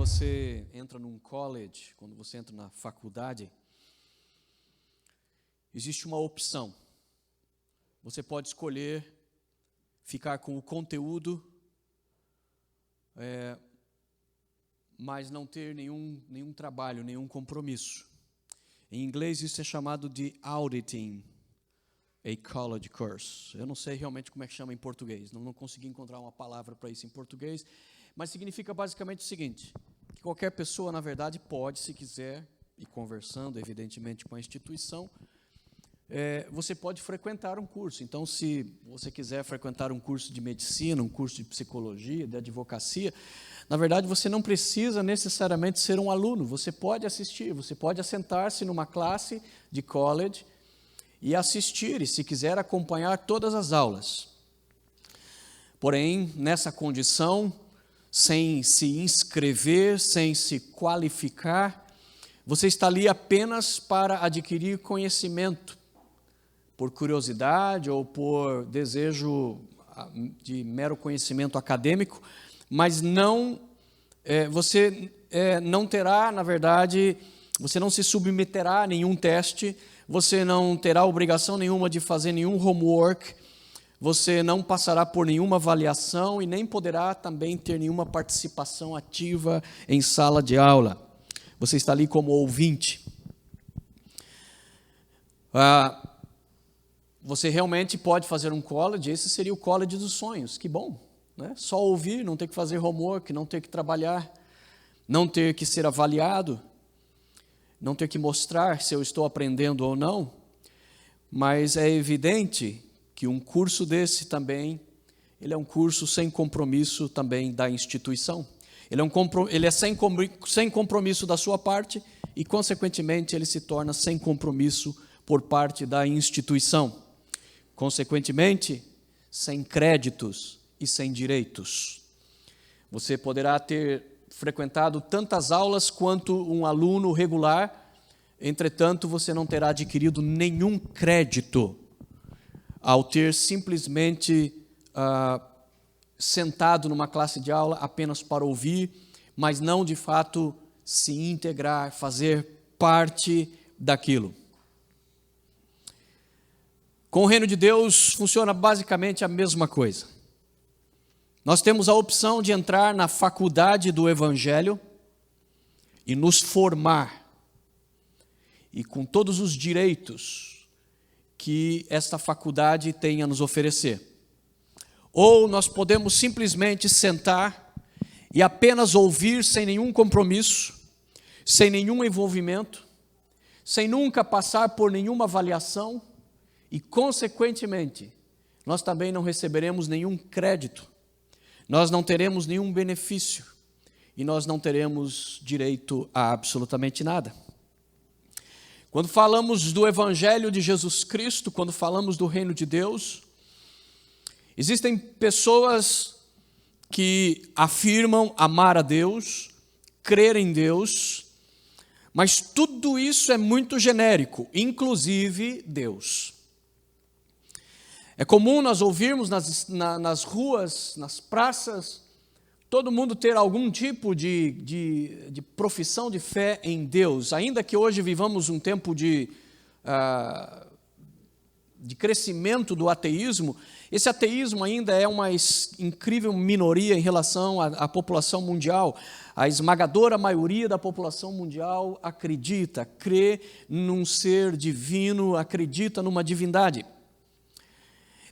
você entra num college, quando você entra na faculdade, existe uma opção. Você pode escolher ficar com o conteúdo, mas não ter nenhum trabalho, nenhum compromisso. Em inglês isso é chamado de auditing a college course. Eu não sei realmente como é que chama em português, não consegui encontrar uma palavra para isso em português, mas significa basicamente o seguinte, que qualquer pessoa, na verdade, pode, se quiser, e conversando, evidentemente, com a instituição, você pode frequentar um curso. Então, se você quiser frequentar um curso de medicina, um curso de psicologia, de advocacia, na verdade, você não precisa necessariamente ser um aluno, você pode assistir, você pode assentar-se numa classe de college e assistir, e se quiser acompanhar todas as aulas. Porém, nessa condição, sem se inscrever, sem se qualificar, você está ali apenas para adquirir conhecimento, por curiosidade ou por desejo de mero conhecimento acadêmico, mas não, você não terá, na verdade, você não se submeterá a nenhum teste, você não terá obrigação nenhuma de fazer nenhum homework, você não passará por nenhuma avaliação e nem poderá também ter nenhuma participação ativa em sala de aula. Você está ali como ouvinte. Você realmente pode fazer um college, esse seria o college dos sonhos, que bom, né? Só ouvir, não ter que fazer homework, não ter que trabalhar, não ter que ser avaliado, não ter que mostrar se eu estou aprendendo ou não, mas é evidente que um curso desse também, ele é um curso sem compromisso também da instituição. Ele é sem compromisso da sua parte e, consequentemente, ele se torna sem compromisso por parte da instituição. Consequentemente, sem créditos e sem direitos. Você poderá ter frequentado tantas aulas quanto um aluno regular, entretanto, você não terá adquirido nenhum crédito ao ter simplesmente sentado numa classe de aula apenas para ouvir, mas não de fato se integrar, fazer parte daquilo. Com o reino de Deus funciona basicamente a mesma coisa. Nós temos a opção de entrar na faculdade do Evangelho e nos formar, e com todos os direitos que esta faculdade tem a nos oferecer. Ou nós podemos simplesmente sentar e apenas ouvir sem nenhum compromisso, sem nenhum envolvimento, sem nunca passar por nenhuma avaliação e, consequentemente, nós também não receberemos nenhum crédito, nós não teremos nenhum benefício e nós não teremos direito a absolutamente nada. Quando falamos do Evangelho de Jesus Cristo, quando falamos do reino de Deus, existem pessoas que afirmam amar a Deus, crer em Deus, mas tudo isso é muito genérico, inclusive Deus. É comum nós ouvirmos nas ruas, nas praças, todo mundo ter algum tipo de profissão de fé em Deus, ainda que hoje vivamos um tempo de crescimento do ateísmo. Esse ateísmo ainda é uma incrível minoria em relação à população mundial. A esmagadora maioria da população mundial acredita, crê num ser divino, acredita numa divindade.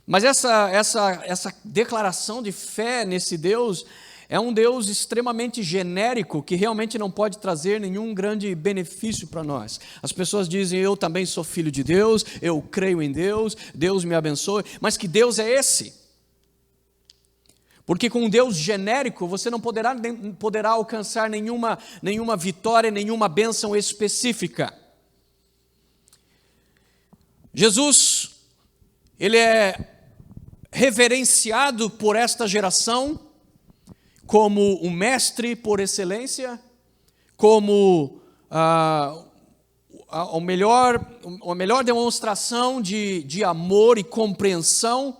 Mas essa declaração de fé nesse Deus é um Deus extremamente genérico, que realmente não pode trazer nenhum grande benefício para nós. As pessoas dizem, eu também sou filho de Deus, eu creio em Deus, Deus me abençoe, mas que Deus é esse? Porque com um Deus genérico, você não poderá alcançar nenhuma vitória, nenhuma bênção específica. Jesus, ele é reverenciado por esta geração como o mestre por excelência, como a melhor demonstração de amor e compreensão.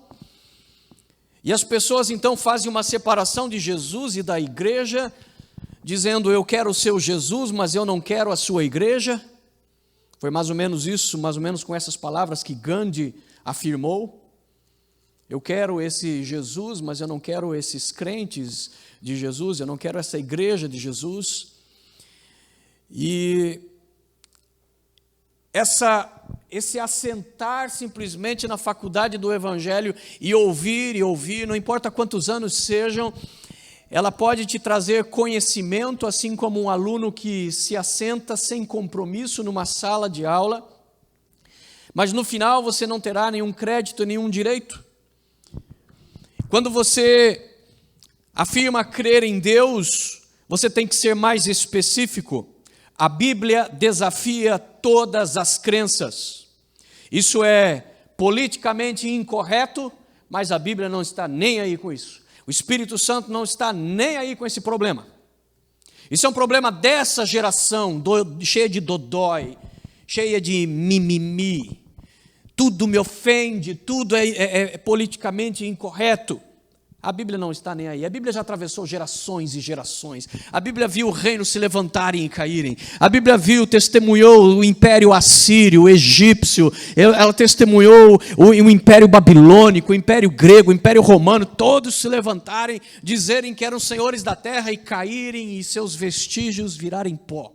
E as pessoas então fazem uma separação de Jesus e da igreja, dizendo: eu quero o seu Jesus, mas eu não quero a sua igreja. Foi mais ou menos isso, mais ou menos com essas palavras que Gandhi afirmou. Eu quero esse Jesus, mas eu não quero esses crentes de Jesus, eu não quero essa igreja de Jesus. E esse assentar simplesmente na faculdade do Evangelho e ouvir, não importa quantos anos sejam, ela pode te trazer conhecimento, assim como um aluno que se assenta sem compromisso numa sala de aula, mas no final você não terá nenhum crédito, nenhum direito. Quando você afirma crer em Deus, você tem que ser mais específico. A Bíblia desafia todas as crenças. Isso é politicamente incorreto, mas a Bíblia não está nem aí com isso. O Espírito Santo não está nem aí com esse problema. Isso é um problema dessa geração, cheia de dodói, cheia de mimimi. Tudo me ofende, tudo é politicamente incorreto. A Bíblia não está nem aí. A Bíblia já atravessou gerações e gerações. A Bíblia viu o reino se levantarem e caírem. A Bíblia testemunhou o império assírio, o egípcio. Ela testemunhou o império babilônico, o império grego, o império romano. Todos se levantarem, dizerem que eram senhores da terra e caírem e seus vestígios virarem pó.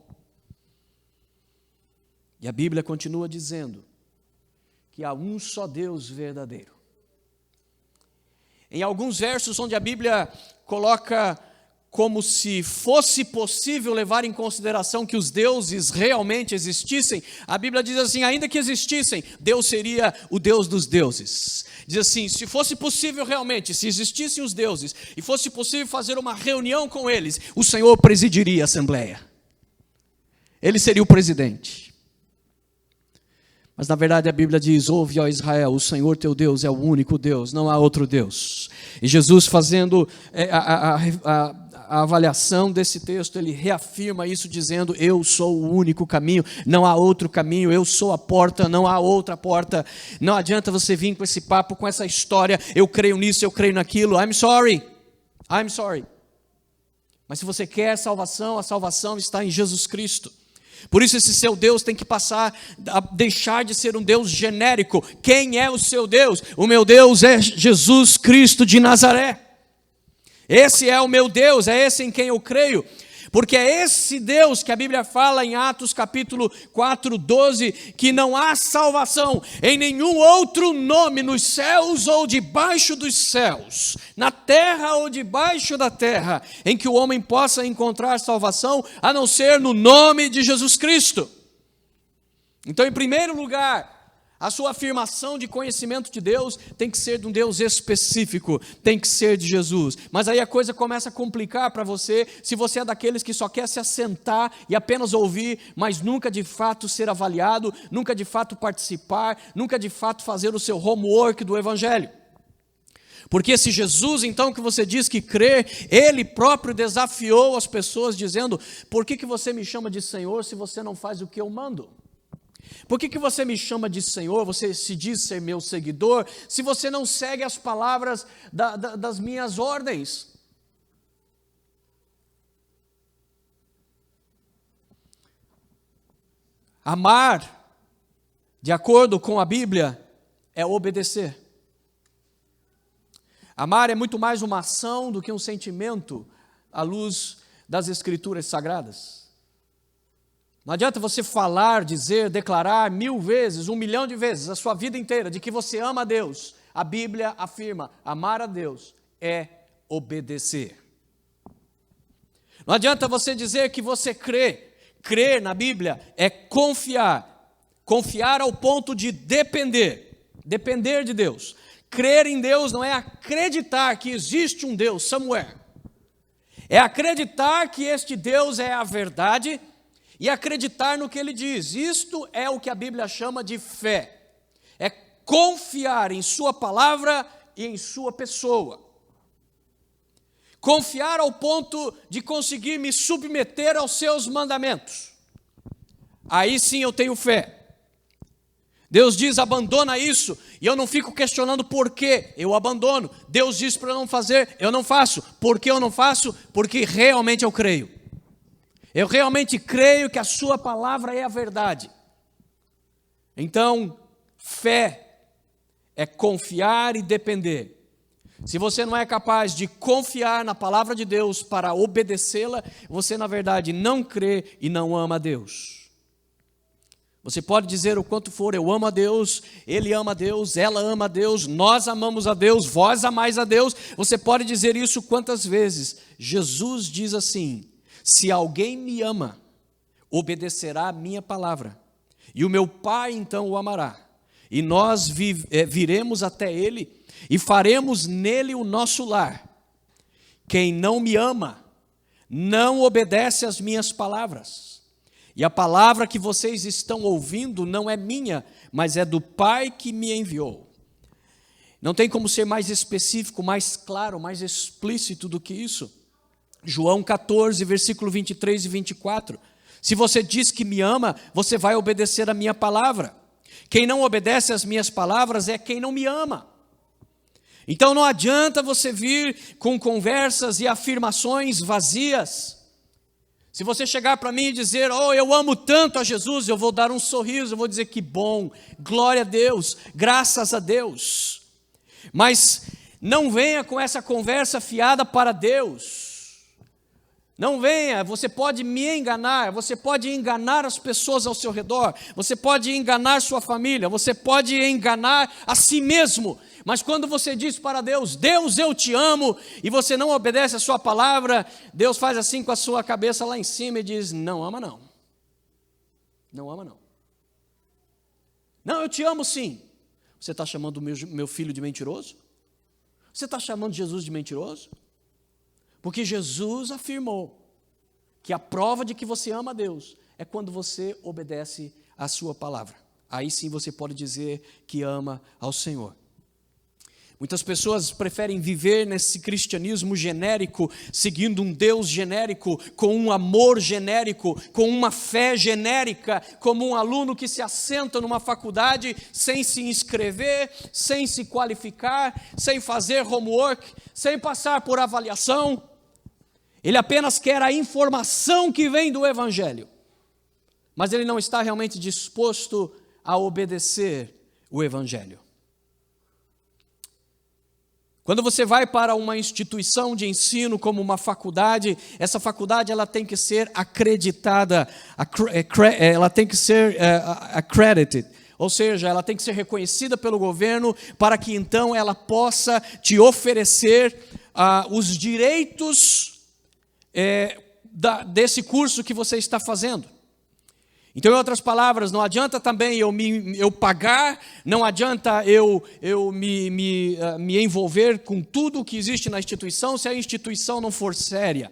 E a Bíblia continua dizendo que há um só Deus verdadeiro. Em alguns versos onde a Bíblia coloca como se fosse possível levar em consideração que os deuses realmente existissem, a Bíblia diz assim: ainda que existissem, Deus seria o Deus dos deuses. Diz assim: se fosse possível realmente, se existissem os deuses, e fosse possível fazer uma reunião com eles, o Senhor presidiria a assembleia. Ele seria o presidente. Mas na verdade a Bíblia diz: ouve, ó Israel, o Senhor teu Deus é o único Deus, não há outro Deus. E Jesus, fazendo a avaliação desse texto, ele reafirma isso dizendo: eu sou o único caminho, não há outro caminho, eu sou a porta, não há outra porta. Não adianta você vir com esse papo, com essa história: eu creio nisso, eu creio naquilo. I'm sorry. Mas se você quer salvação, a salvação está em Jesus Cristo. Por isso esse seu Deus tem que passar a deixar de ser um Deus genérico. Quem é o seu Deus? O meu Deus é Jesus Cristo de Nazaré. Esse é o meu Deus, é esse em quem eu creio. Porque é esse Deus que a Bíblia fala em Atos capítulo 4, 12, que não há salvação em nenhum outro nome nos céus ou debaixo dos céus, na terra ou debaixo da terra, em que o homem possa encontrar salvação, a não ser no nome de Jesus Cristo. Então, em primeiro lugar, a sua afirmação de conhecimento de Deus tem que ser de um Deus específico, tem que ser de Jesus. Mas aí a coisa começa a complicar para você, se você é daqueles que só quer se assentar e apenas ouvir, mas nunca de fato ser avaliado, nunca de fato participar, nunca de fato fazer o seu homework do Evangelho. Porque esse Jesus, então, que você diz que crê, ele próprio desafiou as pessoas dizendo: por que você me chama de Senhor se você não faz o que eu mando? Por que você me chama de Senhor, você se diz ser meu seguidor, se você não segue as palavras das minhas ordens? Amar, de acordo com a Bíblia, é obedecer. Amar é muito mais uma ação do que um sentimento, à luz das Escrituras Sagradas. Não adianta você falar, dizer, declarar 1000 vezes, 1 milhão de vezes, a sua vida inteira, de que você ama a Deus. A Bíblia afirma: amar a Deus é obedecer. Não adianta você dizer que você crê. Crer na Bíblia é confiar. Confiar ao ponto de depender. Depender de Deus. Crer em Deus não é acreditar que existe um Deus somewhere. É acreditar que este Deus é a verdade e acreditar no que ele diz. Isto é o que a Bíblia chama de fé. É confiar em sua palavra e em sua pessoa. Confiar ao ponto de conseguir me submeter aos seus mandamentos. Aí sim eu tenho fé. Deus diz: abandona isso, e eu não fico questionando por quê, eu abandono. Deus diz para eu não fazer, eu não faço. Por que eu não faço? Porque realmente eu creio. Eu realmente creio que a sua palavra é a verdade. Então, fé é confiar e depender. Se você não é capaz de confiar na palavra de Deus para obedecê-la, você na verdade não crê e não ama a Deus. Você pode dizer o quanto for, eu amo a Deus, ele ama a Deus, ela ama a Deus, nós amamos a Deus, vós amais a Deus. Você pode dizer isso quantas vezes. Jesus diz assim: se alguém me ama, obedecerá a minha palavra, e o meu Pai então o amará, e nós viremos até ele e faremos nele o nosso lar. Quem não me ama, não obedece às minhas palavras. E a palavra que vocês estão ouvindo não é minha, mas é do Pai que me enviou. Não tem como ser mais específico, mais claro, mais explícito do que isso. João 14, versículo 23 e 24. Se você diz que me ama, você vai obedecer a minha palavra. Quem não obedece às minhas palavras é quem não me ama. Então não adianta você vir com conversas e afirmações vazias. Se você chegar para mim e dizer, oh, eu amo tanto a Jesus, eu vou dar um sorriso, eu vou dizer que bom, glória a Deus, graças a Deus. Mas não venha com essa conversa fiada para Deus. Não venha, você pode me enganar, você pode enganar as pessoas ao seu redor, você pode enganar sua família, você pode enganar a si mesmo. Mas quando você diz para Deus, Deus, eu te amo, e você não obedece a sua palavra, Deus faz assim com a sua cabeça lá em cima e diz, não ama não. Não ama não. Não, eu te amo sim. Você está chamando o meu filho de mentiroso? Você está chamando Jesus de mentiroso? Porque Jesus afirmou que a prova de que você ama a Deus é quando você obedece a sua palavra. Aí sim você pode dizer que ama ao Senhor. Muitas pessoas preferem viver nesse cristianismo genérico, seguindo um Deus genérico, com um amor genérico, com uma fé genérica, como um aluno que se assenta numa faculdade sem se inscrever, sem se qualificar, sem fazer homework, sem passar por avaliação. Ele apenas quer a informação que vem do Evangelho, mas ele não está realmente disposto a obedecer o Evangelho. Quando você vai para uma instituição de ensino como uma faculdade, essa faculdade ela tem que ser acreditada, ela tem que ser accredited, ou seja, ela tem que ser reconhecida pelo governo para que então ela possa te oferecer os direitos desse curso que você está fazendo. Então, em outras palavras, não adianta também eu pagar, não adianta eu me envolver com tudo o que existe na instituição se a instituição não for séria.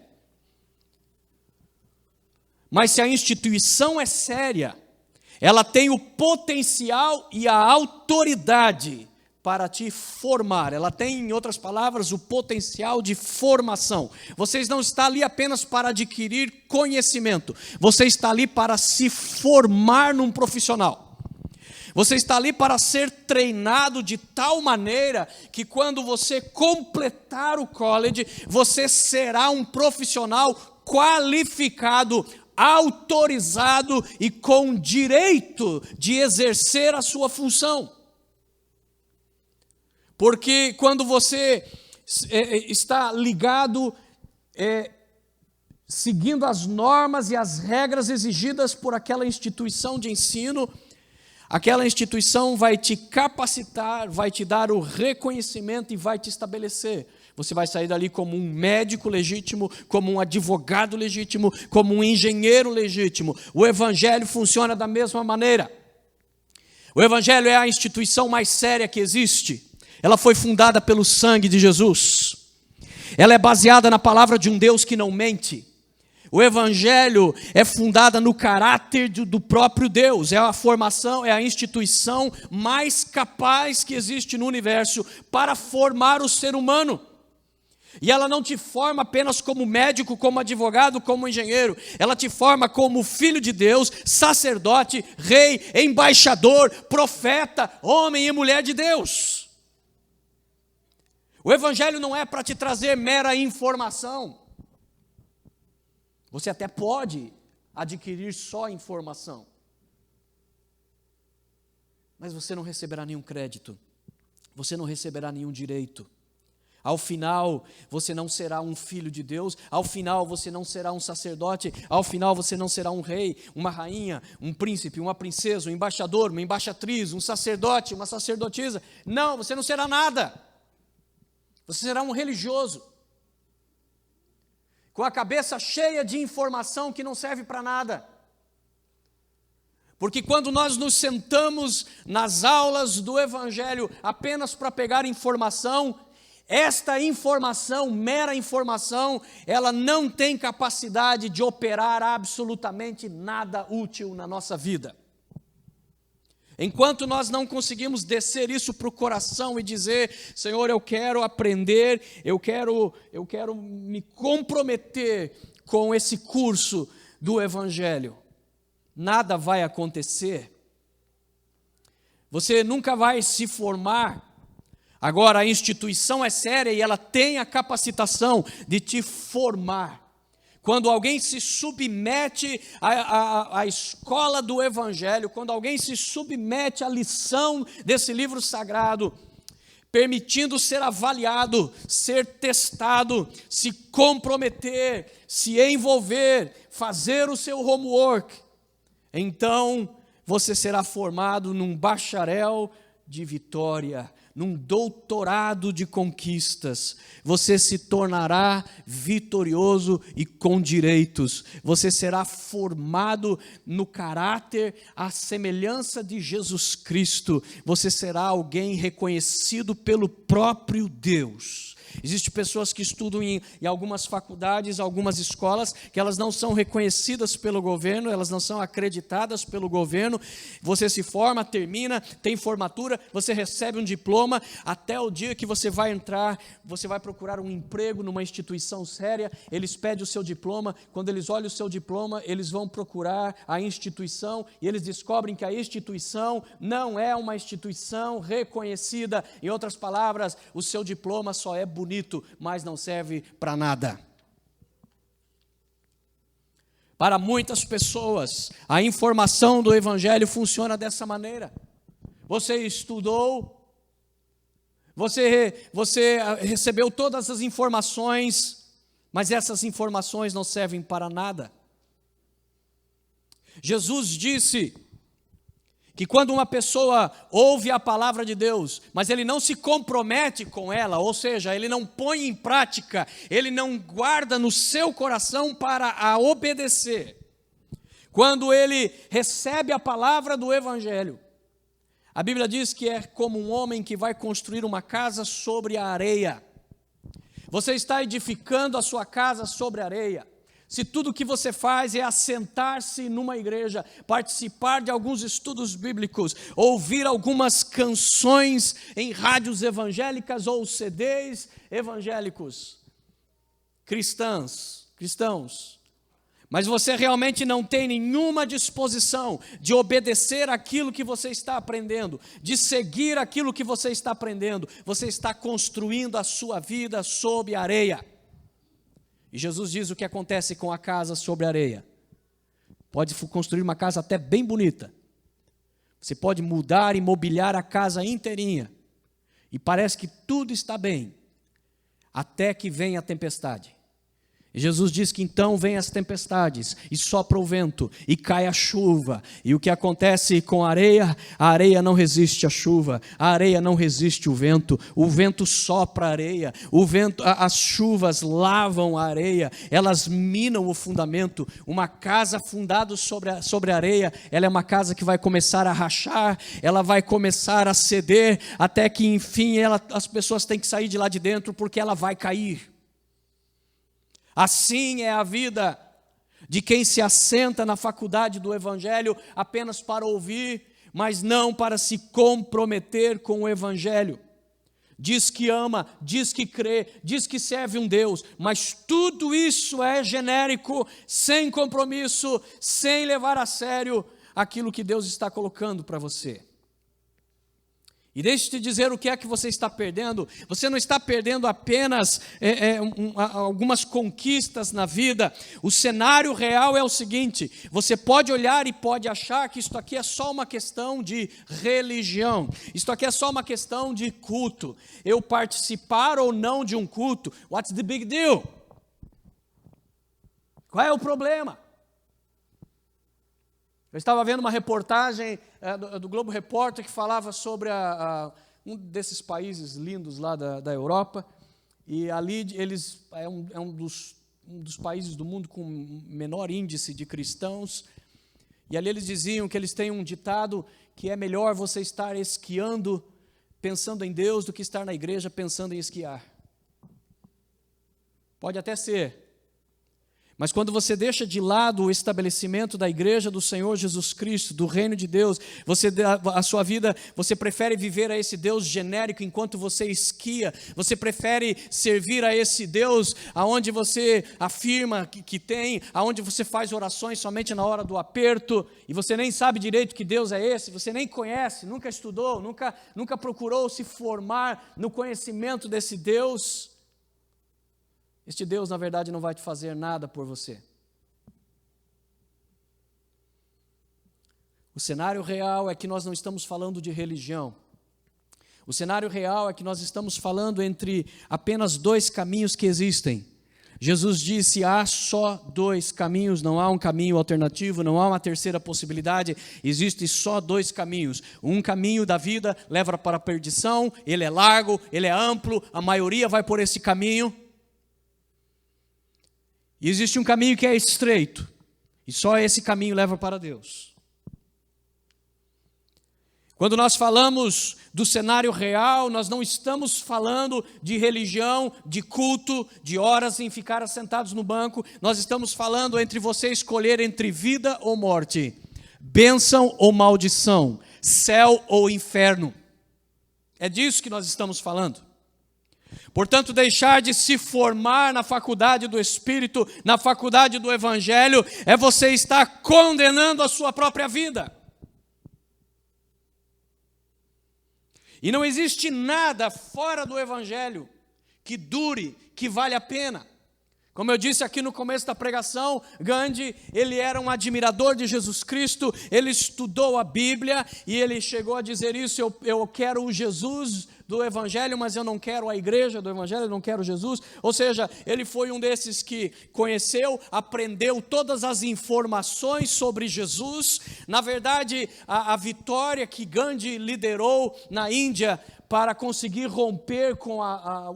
Mas se a instituição é séria, ela tem o potencial e a autoridade para te formar. Ela tem, em outras palavras, o potencial de formação. Você não está ali apenas para adquirir conhecimento. Você está ali para se formar num profissional. Você está ali para ser treinado de tal maneira que quando você completar o college, você será um profissional qualificado, autorizado e com direito de exercer a sua função. Porque quando você está ligado, seguindo as normas e as regras exigidas por aquela instituição de ensino, aquela instituição vai te capacitar, vai te dar o reconhecimento e vai te estabelecer. Você vai sair dali como um médico legítimo, como um advogado legítimo, como um engenheiro legítimo. O Evangelho funciona da mesma maneira. O Evangelho é a instituição mais séria que existe. Ela foi fundada pelo sangue de Jesus. Ela é baseada na palavra de um Deus que não mente. O Evangelho é fundada no caráter do próprio Deus. É a formação, é a instituição mais capaz que existe no universo para formar o ser humano. E ela não te forma apenas como médico, como advogado, como engenheiro. Ela te forma como filho de Deus, sacerdote, rei, embaixador, profeta, homem e mulher de Deus. O Evangelho não é para te trazer mera informação. Você até pode adquirir só informação, mas você não receberá nenhum crédito, você não receberá nenhum direito. Ao final, você não será um filho de Deus, ao final você não será um sacerdote, ao final você não será um rei, uma rainha, um príncipe, uma princesa, um embaixador, uma embaixatriz, um sacerdote, uma sacerdotisa. Não, você não será nada. Você será um religioso, com a cabeça cheia de informação que não serve para nada. Porque quando nós nos sentamos nas aulas do Evangelho apenas para pegar informação, esta informação, mera informação, ela não tem capacidade de operar absolutamente nada útil na nossa vida. Enquanto nós não conseguimos descer isso para o coração e dizer, Senhor, eu quero aprender, eu quero me comprometer com esse curso do Evangelho, nada vai acontecer. Você nunca vai se formar. Agora, a instituição é séria e ela tem a capacitação de te formar. Quando alguém se submete à escola do Evangelho, quando alguém se submete à lição desse livro sagrado, permitindo ser avaliado, ser testado, se comprometer, se envolver, fazer o seu homework, então você será formado num bacharel de vitória, num doutorado de conquistas. Você se tornará vitorioso e com direitos. Você será formado no caráter à semelhança de Jesus Cristo. Você será alguém reconhecido pelo próprio Deus. Existem pessoas que estudam em algumas faculdades, algumas escolas, que elas não são reconhecidas pelo governo, elas não são acreditadas pelo governo. Você se forma, termina, tem formatura, você recebe um diploma, até o dia que você vai entrar, você vai procurar um emprego numa instituição séria, eles pedem o seu diploma, quando eles olham o seu diploma, eles vão procurar a instituição, e eles descobrem que a instituição não é uma instituição reconhecida. Em outras palavras, o seu diploma só é bonito, mas não serve para nada. Para muitas pessoas, a informação do Evangelho funciona dessa maneira. Você estudou, você recebeu todas as informações, mas essas informações não servem para nada. Jesus disse que quando uma pessoa ouve a palavra de Deus, mas ele não se compromete com ela, ou seja, ele não põe em prática, ele não guarda no seu coração para a obedecer. Quando ele recebe a palavra do Evangelho, a Bíblia diz que é como um homem que vai construir uma casa sobre a areia. Você está edificando a sua casa sobre a areia. Se tudo o que você faz é assentar-se numa igreja, participar de alguns estudos bíblicos, ouvir algumas canções em rádios evangélicas ou CDs evangélicos, cristãos, mas você realmente não tem nenhuma disposição de obedecer aquilo que você está aprendendo, de seguir aquilo que você está aprendendo, você está construindo a sua vida sob a areia. E Jesus diz o que acontece com a casa sobre a areia. Pode construir uma casa até bem bonita. Você pode mudar e mobiliar a casa inteirinha. E parece que tudo está bem, até que vem a tempestade. E Jesus diz que então vem as tempestades, e sopra o vento, e cai a chuva. E o que acontece com a areia não resiste à chuva, a areia não resiste ao vento sopra a areia, as chuvas lavam a areia, elas minam o fundamento. Uma casa fundada sobre a areia, ela é uma casa que vai começar a rachar, ela vai começar a ceder, até que enfim as pessoas têm que sair de lá de dentro, porque ela vai cair. Assim é a vida de quem se assenta na faculdade do Evangelho apenas para ouvir, mas não para se comprometer com o Evangelho. Diz que ama, diz que crê, diz que serve um Deus, mas tudo isso é genérico, sem compromisso, sem levar a sério aquilo que Deus está colocando para você. E deixe-te dizer o que é que você está perdendo. Você não está perdendo apenas algumas conquistas na vida. O cenário real é o seguinte: você pode olhar e pode achar que isto aqui é só uma questão de religião. Isto aqui é só uma questão de culto. Eu participar ou não de um culto, what's the big deal? Qual é o problema? Eu estava vendo uma reportagem do Globo Repórter que falava sobre um desses países lindos lá da Europa, e ali eles é um dos países do mundo com menor índice de cristãos, e ali eles diziam que eles têm um ditado que é melhor você estar esquiando pensando em Deus do que estar na igreja pensando em esquiar. Pode até ser. Mas quando você deixa de lado o estabelecimento da igreja do Senhor Jesus Cristo, do reino de Deus, a sua vida, você prefere viver a esse Deus genérico enquanto você esquia, você prefere servir a esse Deus aonde você afirma que tem, aonde você faz orações somente na hora do aperto, e você nem sabe direito que Deus é esse, você nem conhece, nunca estudou, nunca procurou se formar no conhecimento desse Deus. Este Deus, na verdade, não vai te fazer nada por você. O cenário real é que nós não estamos falando de religião. O cenário real é que nós estamos falando entre apenas dois caminhos que existem. Jesus disse: há só dois caminhos, não há um caminho alternativo, não há uma terceira possibilidade, existem só dois caminhos. Um caminho da vida leva para a perdição, ele é largo, ele é amplo, a maioria vai por esse caminho. E existe um caminho que é estreito, e só esse caminho leva para Deus. Quando nós falamos do cenário real, nós não estamos falando de religião, de culto, de horas em ficar assentados no banco, nós estamos falando entre você escolher entre vida ou morte, bênção ou maldição, céu ou inferno. É disso que nós estamos falando. Portanto, deixar de se formar na faculdade do Espírito, na faculdade do Evangelho, é você estar condenando a sua própria vida. E não existe nada fora do Evangelho que dure, que vale a pena. Como eu disse aqui no começo da pregação, Gandhi, ele era um admirador de Jesus Cristo, ele estudou a Bíblia e ele chegou a dizer isso: eu quero o Jesus do Evangelho, mas eu não quero a igreja do Evangelho, eu não quero Jesus. Ou seja, ele foi um desses que conheceu, aprendeu todas as informações sobre Jesus. Na verdade, a vitória que Gandhi liderou na Índia para conseguir romper com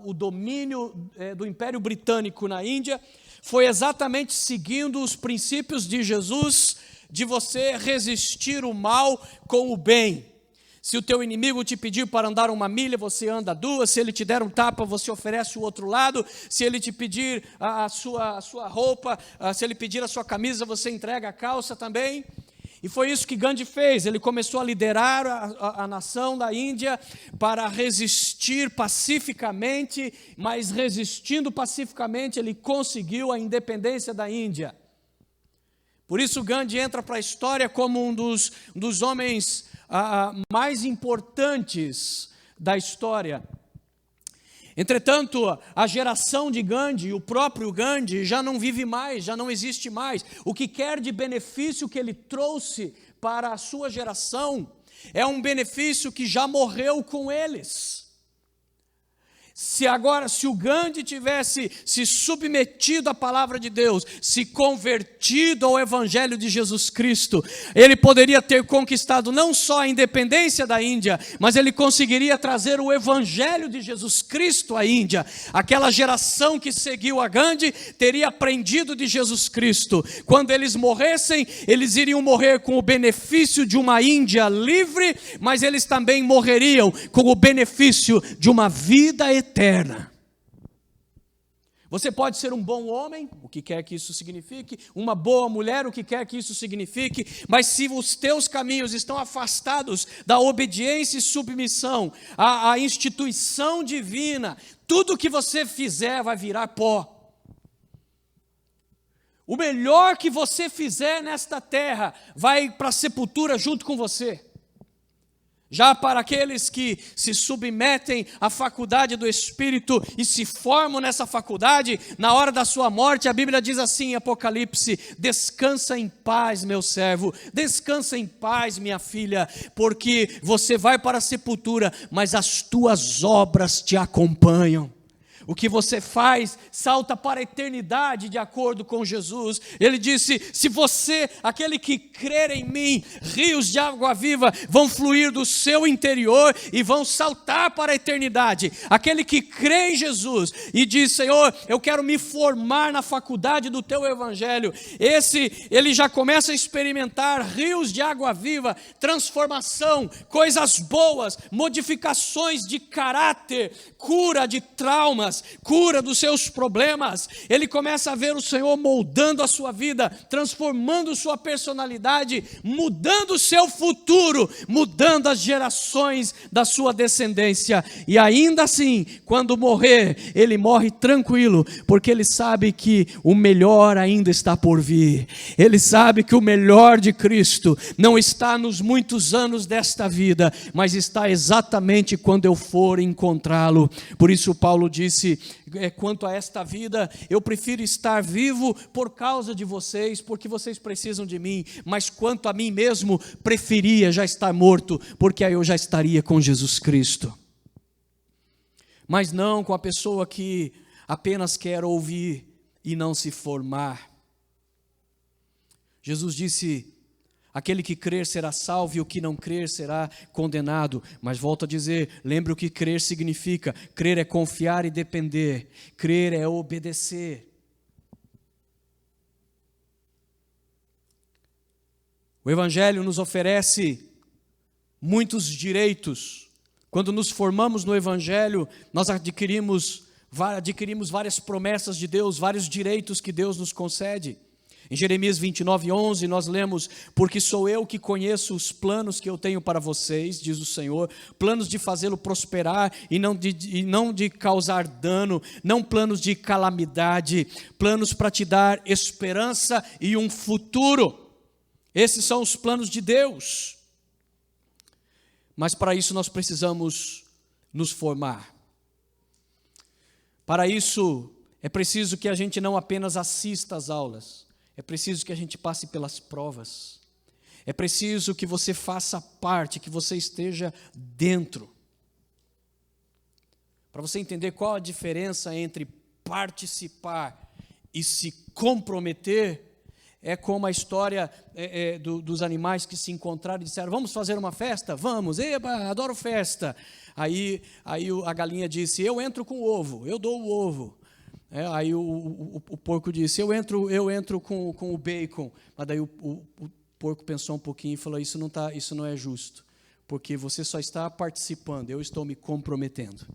o domínio do Império Britânico na Índia, foi exatamente seguindo os princípios de Jesus, de você resistir o mal com o bem. Se o teu inimigo te pedir para andar 1 milha, você anda 2, se ele te der um tapa, você oferece o outro lado, se ele te pedir a sua roupa, se ele pedir a sua camisa, você entrega a calça também. E foi isso que Gandhi fez. Ele começou a liderar a nação da Índia para resistir pacificamente, mas resistindo pacificamente ele conseguiu a independência da Índia. Por isso Gandhi entra para a história como um dos homens mais importantes da história. Entretanto, a geração de Gandhi, o próprio Gandhi, já não vive mais, já não existe mais. O que quer de benefício que ele trouxe para a sua geração é um benefício que já morreu com eles. Se o Gandhi tivesse se submetido à palavra de Deus, se convertido ao Evangelho de Jesus Cristo, ele poderia ter conquistado não só a independência da Índia, mas ele conseguiria trazer o Evangelho de Jesus Cristo à Índia. Aquela geração que seguiu a Gandhi teria aprendido de Jesus Cristo. Quando eles morressem, eles iriam morrer com o benefício de uma Índia livre, mas eles também morreriam com o benefício de uma vida eterna. Você pode ser um bom homem, o que quer que isso signifique, uma boa mulher, o que quer que isso signifique, mas se os teus caminhos estão afastados da obediência e submissão à instituição divina, tudo que você fizer vai virar pó. O melhor que você fizer nesta terra vai para a sepultura junto com você. Já para aqueles que se submetem à faculdade do Espírito e se formam nessa faculdade, na hora da sua morte, a Bíblia diz assim em Apocalipse: descansa em paz, meu servo, descansa em paz, minha filha, porque você vai para a sepultura, mas as tuas obras te acompanham. O que você faz salta para a eternidade de acordo com Jesus. Ele disse: se você, aquele que crer em mim, rios de água viva vão fluir do seu interior e vão saltar para a eternidade. Aquele que crê em Jesus e diz: Senhor, eu quero me formar na faculdade do teu evangelho, ele já começa a experimentar rios de água viva, transformação, coisas boas, modificações de caráter, cura de traumas, cura dos seus problemas. Ele começa a ver o Senhor moldando a sua vida, transformando sua personalidade, mudando o seu futuro, mudando as gerações da sua descendência. E ainda assim, quando morrer, ele morre tranquilo, porque ele sabe que o melhor ainda está por vir. Ele sabe que o melhor de Cristo não está nos muitos anos desta vida, mas está exatamente quando eu for encontrá-lo. Por isso Paulo disse: quanto a esta vida, eu prefiro estar vivo por causa de vocês, porque vocês precisam de mim, mas quanto a mim mesmo, preferia já estar morto, porque aí eu já estaria com Jesus Cristo. Mas não com a pessoa que apenas quer ouvir e não se formar. Jesus disse: aquele que crer será salvo e o que não crer será condenado. Mas volto a dizer, lembre o que crer significa. Crer é confiar e depender. Crer é obedecer. O Evangelho nos oferece muitos direitos. Quando nos formamos no Evangelho, nós adquirimos várias promessas de Deus, vários direitos que Deus nos concede. Em Jeremias 29:11 nós lemos: porque sou eu que conheço os planos que eu tenho para vocês, diz o Senhor, planos de fazê-lo prosperar e não de causar dano, não planos de calamidade, planos para te dar esperança e um futuro. Esses são os planos de Deus. Mas para isso nós precisamos nos formar. Para isso é preciso que a gente não apenas assista às aulas, é preciso que a gente passe pelas provas. É preciso que você faça parte, que você esteja dentro. Para você entender qual a diferença entre participar e se comprometer, é como a história dos animais que se encontraram e disseram: vamos fazer uma festa? Vamos, eba, adoro festa. Aí a galinha disse: eu entro com o ovo, eu dou o ovo. Aí o porco disse: eu entro com o bacon. Mas daí o porco pensou um pouquinho e falou: isso não é justo, porque você só está participando, eu estou me comprometendo.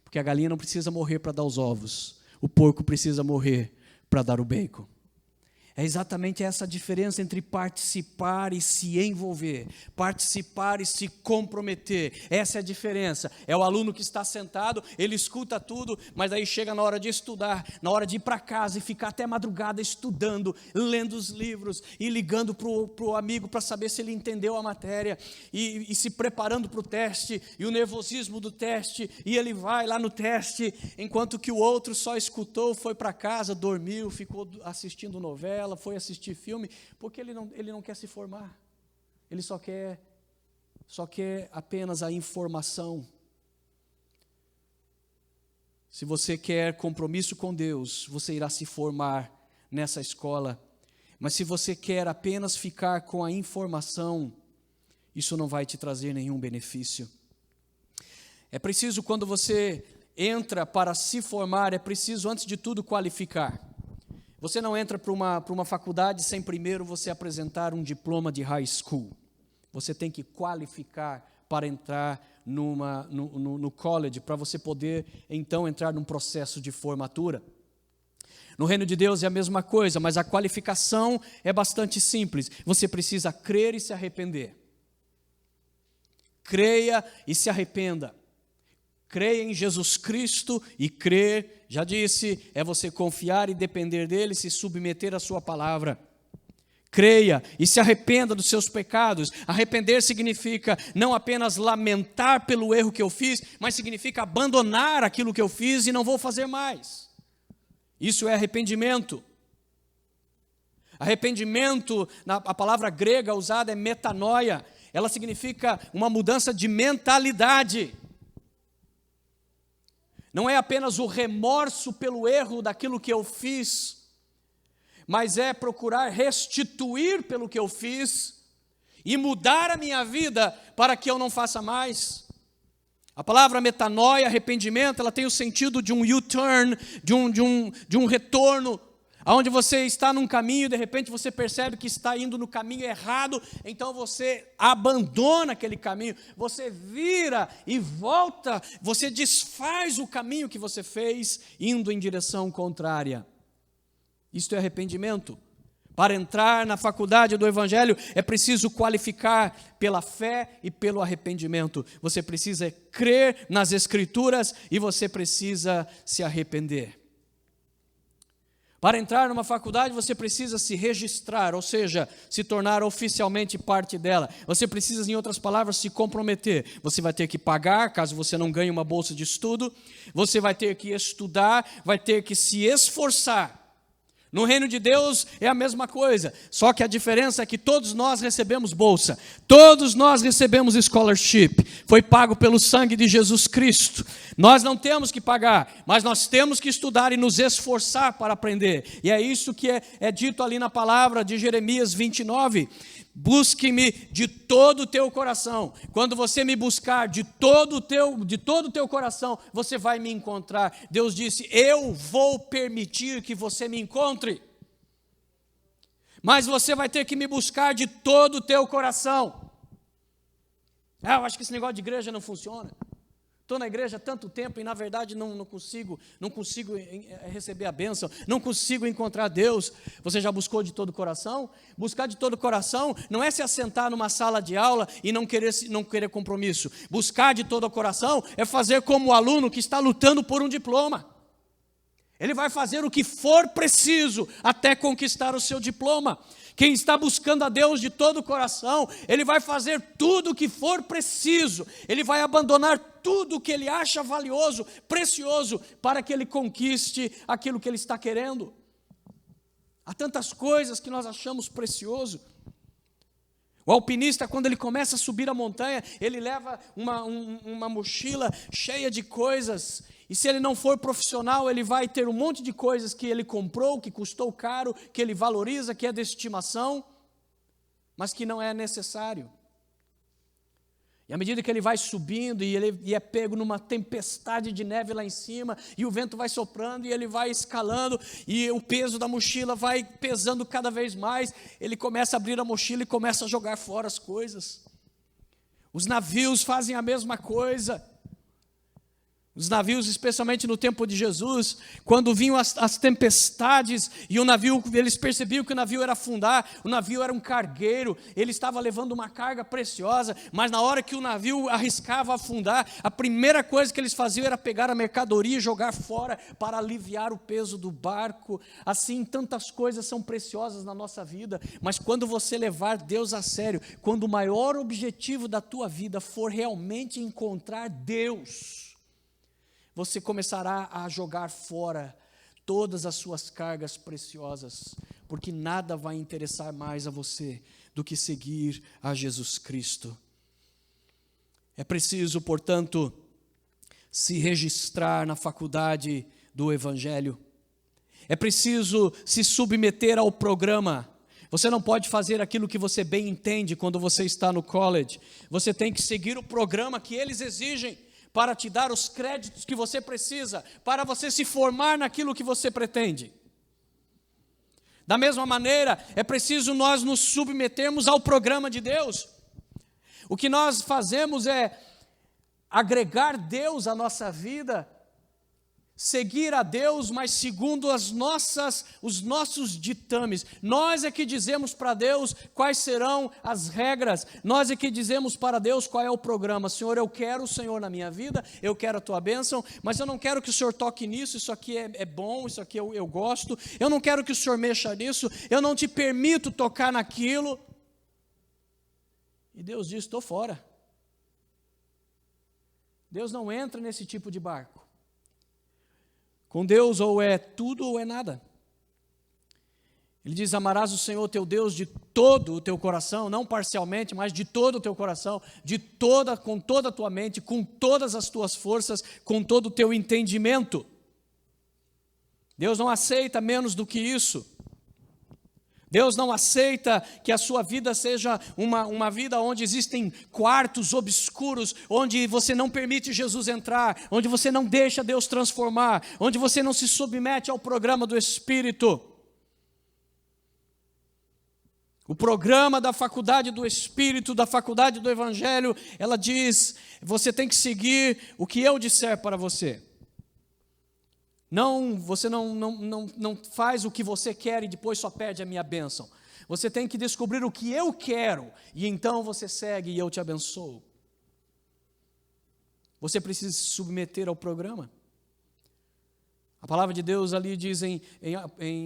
Porque a galinha não precisa morrer para dar os ovos, o porco precisa morrer para dar o bacon. É exatamente essa a diferença entre participar e se envolver, participar e se comprometer. Essa é a diferença. É o aluno que está sentado, ele escuta tudo, mas aí chega na hora de estudar, na hora de ir para casa e ficar até madrugada estudando, lendo os livros e ligando para o amigo para saber se ele entendeu a matéria e se preparando para o teste, e o nervosismo do teste, e ele vai lá no teste, enquanto que o outro só escutou, foi para casa, dormiu, ficou assistindo novela, foi assistir filme, porque ele não quer se formar. Ele só quer apenas a informação. Se você quer compromisso com Deus, você irá se formar nessa escola. Mas se você quer apenas ficar com a informação, isso não vai te trazer nenhum benefício. É preciso, quando você entra para se formar, é preciso, antes de tudo, qualificar. Você não entra para uma faculdade sem primeiro você apresentar um diploma de high school. Você tem que qualificar para entrar no college, para você poder, então, entrar num processo de formatura. No reino de Deus é a mesma coisa, mas a qualificação é bastante simples. Você precisa crer e se arrepender. Creia e se arrependa. Creia em Jesus Cristo e crer, já disse, é você confiar e depender dele, se submeter à sua palavra. Creia e se arrependa dos seus pecados. Arrepender significa não apenas lamentar pelo erro que eu fiz, mas significa abandonar aquilo que eu fiz e não vou fazer mais. Isso é arrependimento. Arrependimento, a palavra grega usada é metanoia. Ela significa uma mudança de mentalidade. Não é apenas o remorso pelo erro daquilo que eu fiz, mas é procurar restituir pelo que eu fiz e mudar a minha vida para que eu não faça mais. A palavra metanoia, arrependimento, ela tem o sentido de um U-turn, de um retorno, onde você está num caminho e de repente você percebe que está indo no caminho errado, então você abandona aquele caminho, você vira e volta, você desfaz o caminho que você fez indo em direção contrária. Isto é arrependimento. Para entrar na faculdade do Evangelho é preciso qualificar pela fé e pelo arrependimento. Você precisa crer nas Escrituras e você precisa se arrepender. Para entrar numa faculdade você precisa se registrar, ou seja, se tornar oficialmente parte dela. Você precisa, em outras palavras, se comprometer. Você vai ter que pagar, caso você não ganhe uma bolsa de estudo. Você vai ter que estudar, vai ter que se esforçar. No reino de Deus é a mesma coisa, só que a diferença é que todos nós recebemos bolsa, todos nós recebemos scholarship, foi pago pelo sangue de Jesus Cristo. Nós não temos que pagar, mas nós temos que estudar e nos esforçar para aprender. E é isso que é dito ali na palavra de Jeremias 29. Busque-me de todo o teu coração. Quando você me buscar de todo o teu coração, você vai me encontrar. Deus disse, eu vou permitir que você me encontre. Mas você vai ter que me buscar de todo o teu coração. Eu acho que esse negócio de igreja não funciona. Estou na igreja há tanto tempo e na verdade não consigo receber a bênção, não consigo encontrar Deus. Você já buscou de todo o coração? Buscar de todo o coração não é se assentar numa sala de aula e não querer compromisso. Buscar de todo o coração é fazer como o aluno que está lutando por um diploma. Ele vai fazer o que for preciso até conquistar o seu diploma. Quem está buscando a Deus de todo o coração, ele vai fazer tudo o que for preciso. Ele vai abandonar tudo o que ele acha valioso, precioso, para que ele conquiste aquilo que ele está querendo. Há tantas coisas que nós achamos precioso. O alpinista, quando ele começa a subir a montanha, ele leva uma mochila cheia de coisas. E se ele não for profissional, ele vai ter um monte de coisas que ele comprou, que custou caro, que ele valoriza, que é de estimação, mas que não é necessário. E à medida que ele vai subindo e ele é pego numa tempestade de neve lá em cima, e o vento vai soprando e ele vai escalando, e o peso da mochila vai pesando cada vez mais, ele começa a abrir a mochila e começa a jogar fora as coisas. Os navios fazem a mesma coisa. Os navios, especialmente no tempo de Jesus, quando vinham as tempestades e o navio, eles percebiam que o navio era afundar, o navio era um cargueiro, ele estava levando uma carga preciosa, mas na hora que o navio arriscava afundar, a primeira coisa que eles faziam era pegar a mercadoria e jogar fora para aliviar o peso do barco. Assim, tantas coisas são preciosas na nossa vida, mas quando você levar Deus a sério, quando o maior objetivo da tua vida for realmente encontrar Deus, você começará a jogar fora todas as suas cargas preciosas, porque nada vai interessar mais a você do que seguir a Jesus Cristo. É preciso, portanto, se registrar na faculdade do Evangelho. É preciso se submeter ao programa. Você não pode fazer aquilo que você bem entende quando você está no college. Você tem que seguir o programa que eles exigem, para te dar os créditos que você precisa, para você se formar naquilo que você pretende. Da mesma maneira, é preciso nós nos submetermos ao programa de Deus. O que nós fazemos é agregar Deus à nossa vida, seguir a Deus, mas segundo os nossos ditames. Nós é que dizemos para Deus quais serão as regras, nós é que dizemos para Deus qual é o programa. Senhor, eu quero o Senhor na minha vida, eu quero a tua bênção, mas eu não quero que o Senhor toque nisso, isso aqui é bom, isso aqui eu gosto, eu não quero que o Senhor mexa nisso, eu não te permito tocar naquilo. E Deus diz: estou fora. Deus não entra nesse tipo de barco. Com Deus ou é tudo ou é nada. Ele diz: amarás o Senhor teu Deus de todo o teu coração, não parcialmente, mas de todo o teu coração, com toda a tua mente, com todas as tuas forças, com todo o teu entendimento. Deus não aceita menos do que isso. Deus não aceita que a sua vida seja uma vida onde existem quartos obscuros, onde você não permite Jesus entrar, onde você não deixa Deus transformar, onde você não se submete ao programa do Espírito. O programa da faculdade do Espírito, da faculdade do Evangelho, ela diz: você tem que seguir o que eu disser para você. Você não faz o que você quer e depois só pede a minha bênção. Você tem que descobrir o que eu quero e então você segue e eu te abençoo. Você precisa se submeter ao programa. A palavra de Deus ali diz em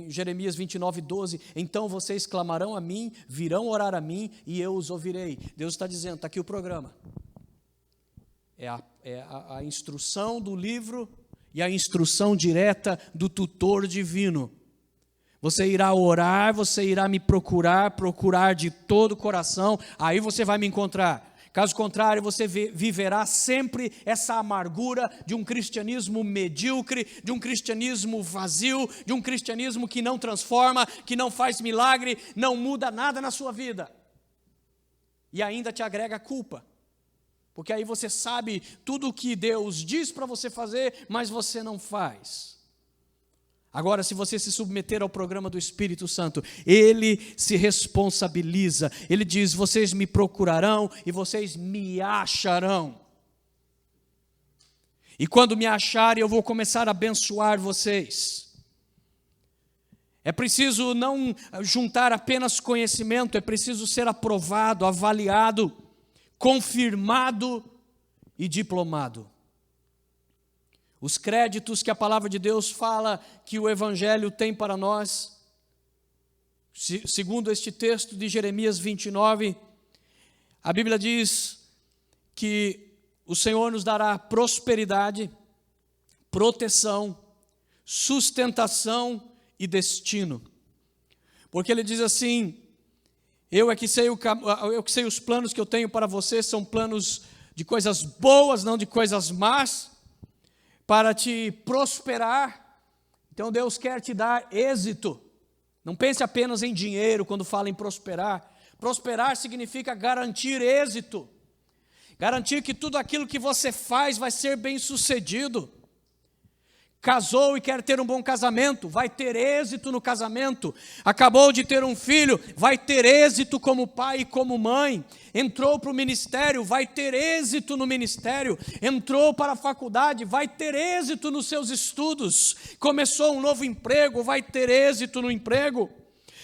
Jeremias 29:12: então vocês clamarão a mim, virão orar a mim e eu os ouvirei. Deus está dizendo: está aqui o programa. É a instrução do livro e a instrução direta do tutor divino. Você irá orar, você irá me procurar de todo o coração, aí você vai me encontrar. Caso contrário, você viverá sempre essa amargura de um cristianismo medíocre, de um cristianismo vazio, de um cristianismo que não transforma, que não faz milagre, não muda nada na sua vida. E ainda te agrega culpa. Porque aí você sabe tudo o que Deus diz para você fazer, mas você não faz. Agora, se você se submeter ao programa do Espírito Santo, Ele se responsabiliza. Ele diz: vocês me procurarão e vocês me acharão. E quando me acharem, eu vou começar a abençoar vocês. É preciso não juntar apenas conhecimento, é preciso ser aprovado, avaliado, confirmado e diplomado. Os créditos que a palavra de Deus fala que o Evangelho tem para nós, segundo este texto de Jeremias 29, a Bíblia diz que o Senhor nos dará prosperidade, proteção, sustentação e destino. Porque ele diz assim: eu que sei os planos que eu tenho para você, são planos de coisas boas, não de coisas más, para te prosperar. Então Deus quer te dar êxito. Não pense apenas em dinheiro quando fala em prosperar. Prosperar significa garantir êxito. Garantir que tudo aquilo que você faz vai ser bem sucedido. Casou e quer ter um bom casamento, vai ter êxito no casamento. Acabou de ter um filho, vai ter êxito como pai e como mãe. Entrou para o ministério, vai ter êxito no ministério. Entrou para a faculdade, vai ter êxito nos seus estudos. Começou um novo emprego, vai ter êxito no emprego.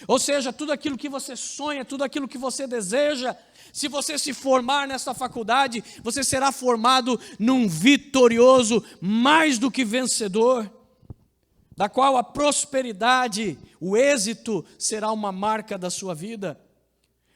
Ou seja, tudo aquilo que você sonha, tudo aquilo que você deseja, se você se formar nessa faculdade, você será formado num vitorioso, mais do que vencedor, da qual a prosperidade, o êxito será uma marca da sua vida.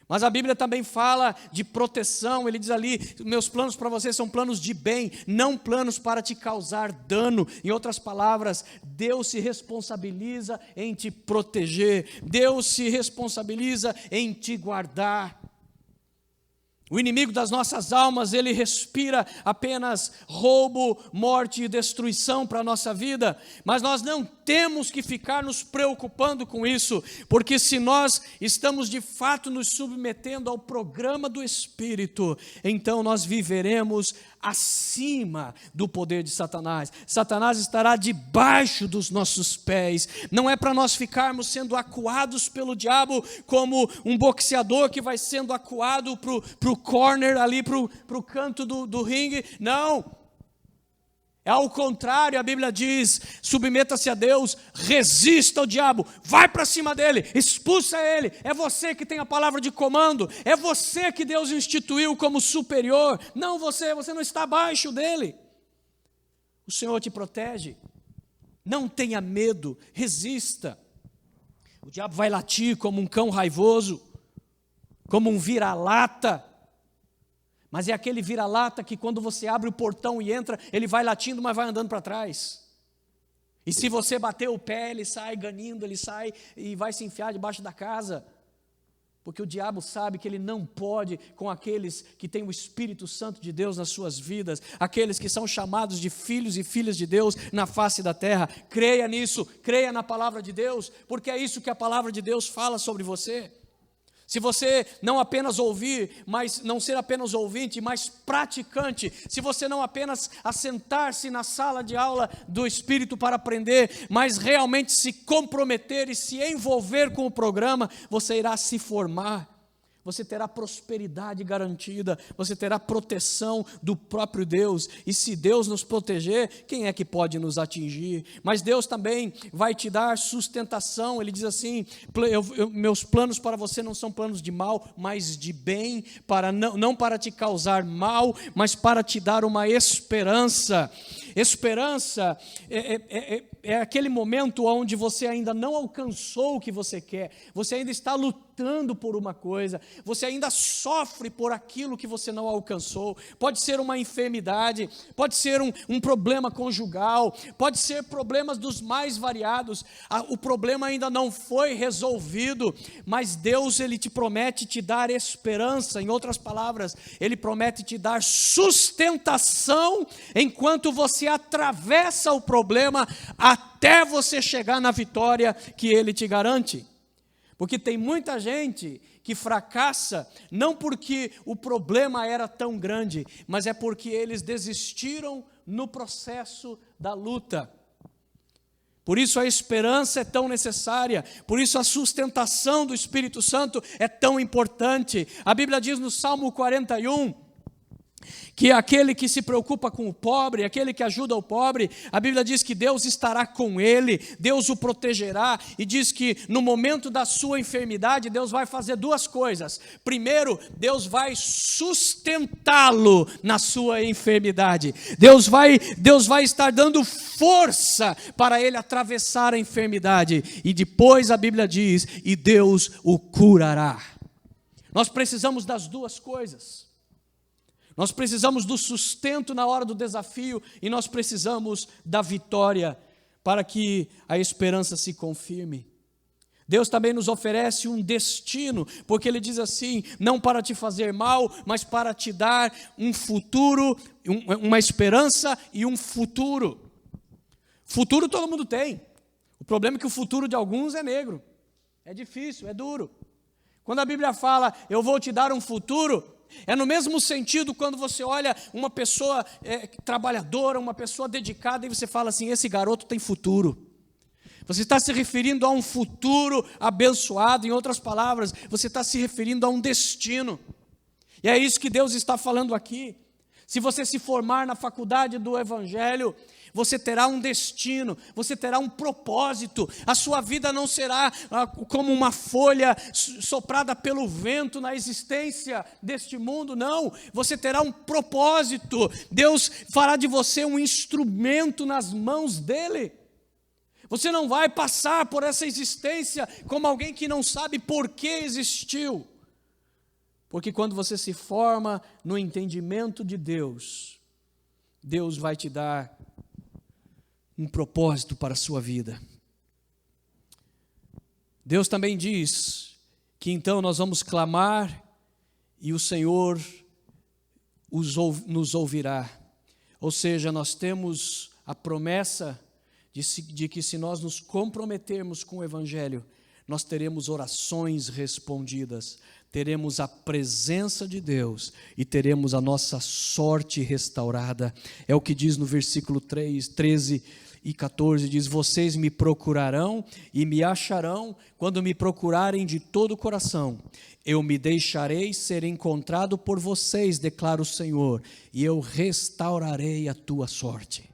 Mas a Bíblia também fala de proteção. Ele diz ali: meus planos para você são planos de bem, não planos para te causar dano. Em outras palavras, Deus se responsabiliza em te proteger, Deus se responsabiliza em te guardar. O inimigo das nossas almas, ele respira apenas roubo, morte e destruição para a nossa vida, mas nós não temos que ficar nos preocupando com isso, porque se nós estamos de fato nos submetendo ao programa do Espírito, então nós viveremos acima do poder de Satanás. Satanás estará debaixo dos nossos pés. Não é para nós ficarmos sendo acuados pelo diabo como um boxeador que vai sendo acuado para o corner ali, para o canto do ringue. Não. Ao contrário, a Bíblia diz, submeta-se a Deus, resista ao diabo, vai para cima dele, expulsa ele. É você que tem a palavra de comando, é você que Deus instituiu como superior, não você não está abaixo dele. O Senhor te protege, não tenha medo, resista. O diabo vai latir como um cão raivoso, como um vira-lata, mas é aquele vira-lata que quando você abre o portão e entra, ele vai latindo, mas vai andando para trás. E se você bater o pé, ele sai ganindo, ele sai e vai se enfiar debaixo da casa. Porque o diabo sabe que ele não pode com aqueles que têm o Espírito Santo de Deus nas suas vidas, aqueles que são chamados de filhos e filhas de Deus na face da terra. Creia nisso, creia na palavra de Deus, porque é isso que a palavra de Deus fala sobre você. Se você não apenas ouvir, mas não ser apenas ouvinte, mas praticante, se você não apenas assentar-se na sala de aula do Espírito para aprender, mas realmente se comprometer e se envolver com o programa, você irá se formar. Você terá prosperidade garantida, você terá proteção do próprio Deus, e se Deus nos proteger, quem é que pode nos atingir? Mas Deus também vai te dar sustentação. Ele diz assim, meus planos para você não são planos de mal, mas de bem, não para te causar mal, mas para te dar uma esperança. Esperança é aquele momento onde você ainda não alcançou o que você quer, você ainda está lutando por uma coisa, você ainda sofre por aquilo que você não alcançou. Pode ser uma enfermidade, pode ser um problema conjugal, pode ser problemas dos mais variados. O problema ainda não foi resolvido, mas Deus, Ele te promete te dar esperança. Em outras palavras, Ele promete te dar sustentação enquanto você atravessa o problema até você chegar na vitória que Ele te garante. Porque tem muita gente que fracassa não porque o problema era tão grande, mas é porque eles desistiram no processo da luta. Por isso a esperança é tão necessária, por isso a sustentação do Espírito Santo é tão importante. A Bíblia diz no Salmo 41, que aquele que se preocupa com o pobre, aquele que ajuda o pobre, a Bíblia diz que Deus estará com ele, Deus o protegerá, e diz que no momento da sua enfermidade, Deus vai fazer duas coisas. Primeiro, Deus vai sustentá-lo na sua enfermidade. Deus vai estar dando força para ele atravessar a enfermidade. E depois a Bíblia diz, e Deus o curará. Nós precisamos das duas coisas. Nós precisamos do sustento na hora do desafio e nós precisamos da vitória para que a esperança se confirme. Deus também nos oferece um destino, porque Ele diz assim, não para te fazer mal, mas para te dar um futuro, uma esperança e um futuro. Futuro todo mundo tem. O problema é que o futuro de alguns é negro, é difícil, é duro. Quando a Bíblia fala, eu vou te dar um futuro, é no mesmo sentido quando você olha uma pessoa trabalhadora, uma pessoa dedicada, e você fala assim, esse garoto tem futuro. Você está se referindo a um futuro abençoado, em outras palavras, você está se referindo a um destino. E é isso que Deus está falando aqui. Se você se formar na faculdade do Evangelho, você terá um destino, você terá um propósito. A sua vida não será como uma folha soprada pelo vento na existência deste mundo, não. Você terá um propósito. Deus fará de você um instrumento nas mãos dEle. Você não vai passar por essa existência como alguém que não sabe por que existiu. Porque quando você se forma no entendimento de Deus, Deus vai te dar um propósito para a sua vida. Deus também diz que então nós vamos clamar e o Senhor nos ouvirá. Ou seja, nós temos a promessa de que se nós nos comprometermos com o Evangelho, nós teremos orações respondidas, teremos a presença de Deus e teremos a nossa sorte restaurada. É o que diz no versículo 13 e 14, diz, vocês me procurarão e me acharão quando me procurarem de todo o coração. Eu me deixarei ser encontrado por vocês, declara o Senhor, e eu restaurarei a tua sorte.